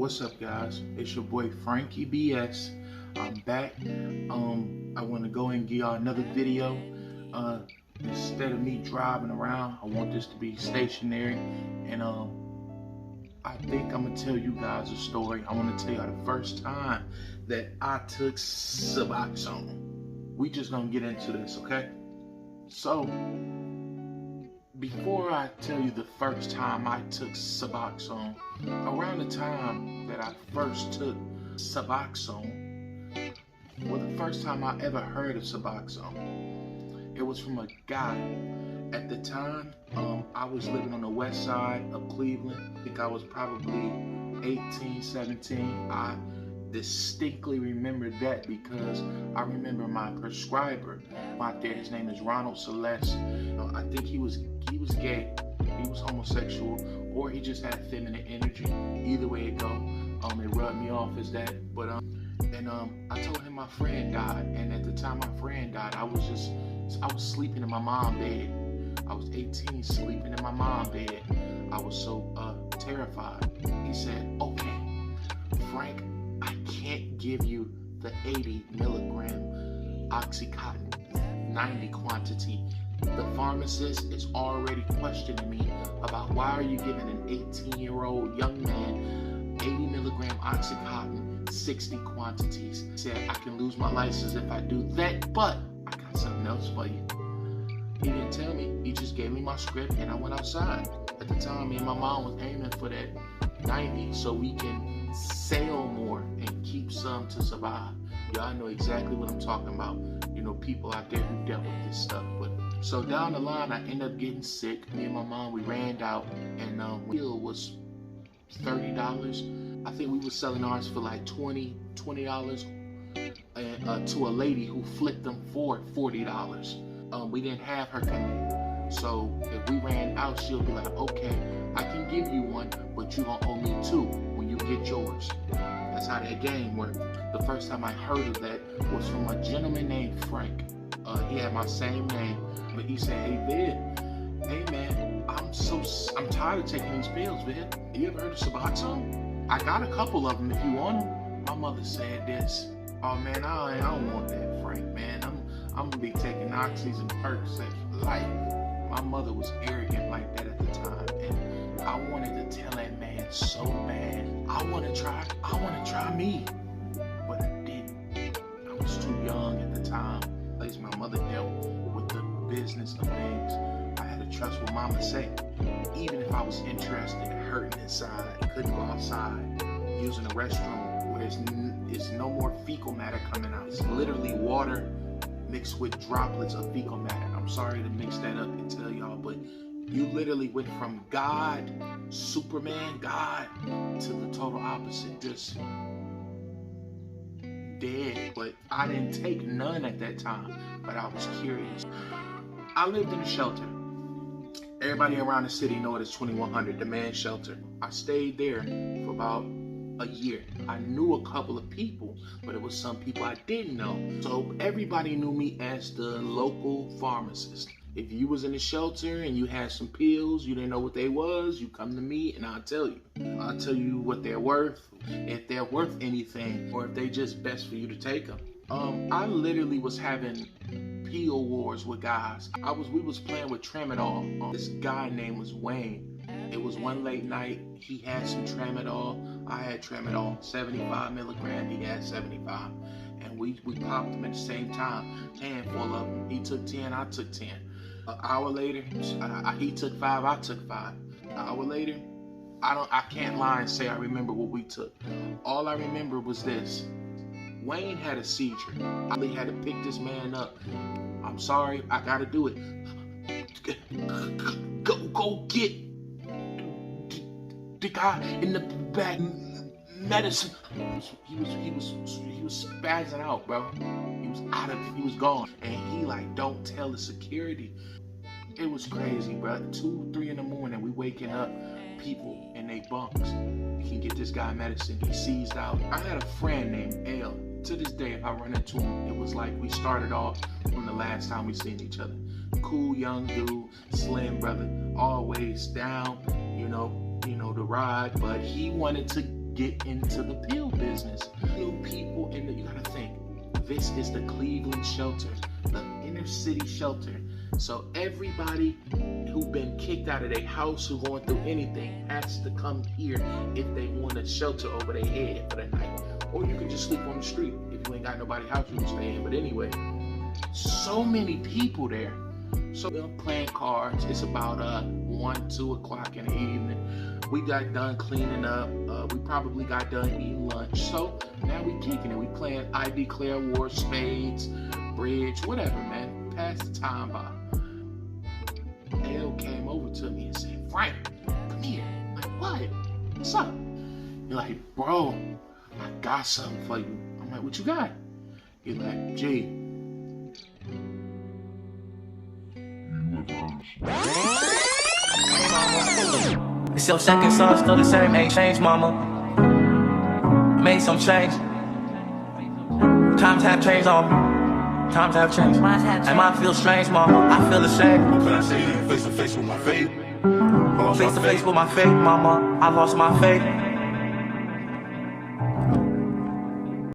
What's up, guys? It's your boy Frankie.B.S. I'm back. I want to go and give y'all another video. Instead of me driving around, I want this to be stationary. And I think I'm gonna tell you guys a story. I want to tell y'all the first time that I took Suboxone. We just gonna get into this, okay? So, before I tell you the first time I took Suboxone, around the time that I first took Suboxone, well, the first time I ever heard of Suboxone, it was from a guy. At the time, I was living on the west side of Cleveland. I think I was probably 18, 17. I distinctly remember that because I remember my prescriber out there. His name is Ronald Celeste. I think he was gay, he was homosexual, or he just had feminine energy. Either way it go, it rubbed me off as that. But I told him my friend died, and at the time my friend died, I was sleeping in my mom's bed. I was 18, sleeping in my mom's bed. I was so terrified. He said, "Okay, Frank, I can't give you the 80 milligram Oxycontin 90 quantity. The pharmacist is already questioning me about why are you giving an 18-year-old young man 80 milligram Oxycontin 60 quantities." He said, "I can lose my license if I do that, but I got something else for you." He didn't tell me. He just gave me my script and I went outside. At the time, me and my mom was aiming for that 90 so we can sell more and keep some to survive. Y'all know exactly what I'm talking about. You know, people out there who dealt with this stuff. But so down the line, I ended up getting sick. Me and my mom, we ran out, and bill was $30. I think we were selling ours for like $20, and to a lady who flipped them for $40. We didn't have her come in. So if we ran out, she'll be like, "Okay, I can give you one, but you gonna owe me two when you get yours." That's how that game worked. The first time I heard of that was from a gentleman named Frank. He had my same name, but he said, "Hey, Vid, hey man, I'm tired of taking these pills, Vid. You ever heard of Suboxone? I got a couple of them if you want them." My mother said this, "Oh man, I don't want that, Frank, man. I'm gonna be taking oxys and Percocet for life." My mother was arrogant like that at the time, and I wanted to tell that man so bad. I want to try me, but I didn't. I was too young at the time. At least my mother dealt with the business of things. I had to trust what mama said. Even if I was interested in hurting inside, couldn't go outside, using the restroom where it's no more fecal matter coming out. It's literally water mixed with droplets of fecal matter. I'm sorry to mix that up and tell y'all, but you literally went from God, Superman, God, to the total opposite, just dead. But I didn't take none at that time, but I was curious. I lived in a shelter. Everybody around the city know it as 2100, the man's shelter. I stayed there for about a year. I knew a couple of people, but it was some people I didn't know. So everybody knew me as the local pharmacist. If you was in the shelter and you had some pills, you didn't know what they was, you come to me and I'll tell you. I'll tell you what they're worth, if they're worth anything, or if they just best for you to take them. I literally was having pill wars with guys. We was playing with tramadol. This guy named was Wayne. It was one late night, he had some tramadol, I had tramadol, 75 milligram, he had 75. And we popped them at the same time, handful of them. He took 10, I took 10. An hour later, he took 5, I took 5. An hour later, I can't lie and say I remember what we took. All I remember was this: Wayne had a seizure. I had to pick this man up. I'm sorry, I gotta do it. Go get the guy in the back medicine. He was spazzing out, bro. He was gone. And he like, "Don't tell the security." It was crazy, bro. 2, 3 in the morning, we waking up people in their bunks. We can get this guy medicine. He seized out. I had a friend named L. To this day, if I run into him, it was like we started off from the last time we seen each other. Cool young dude, slim brother, always down, you know, the ride, but he wanted to get into the pill business. New people in the, you gotta think, this is the Cleveland shelter, the inner city shelter. So everybody who been kicked out of their house, who going through anything, has to come here if they want a shelter over their head for the night. Or you can just sleep on the street if you ain't got nobody house you can stay in. But anyway, so many people there. So we're playing cards. It's about 1, 2 o'clock in the evening. We got done cleaning up. We probably got done eating lunch. So now we kicking it. We playing I Declare War, spades, bridge, whatever, man. Pass the time by. L came over to me and said, "Frank, come here." I'm like, "What? What's up?" You're like, "Bro, I got something for you." I'm like, "What you got?" He's like, "G, it's your second son, still the same, ain't changed, mama. Made some change. Times have changed on me. Times have changed. And mine feels strange, mama. I feel ashamed. What can I say? Face to face with my fate. Face to face with my fate, mama. I lost my faith.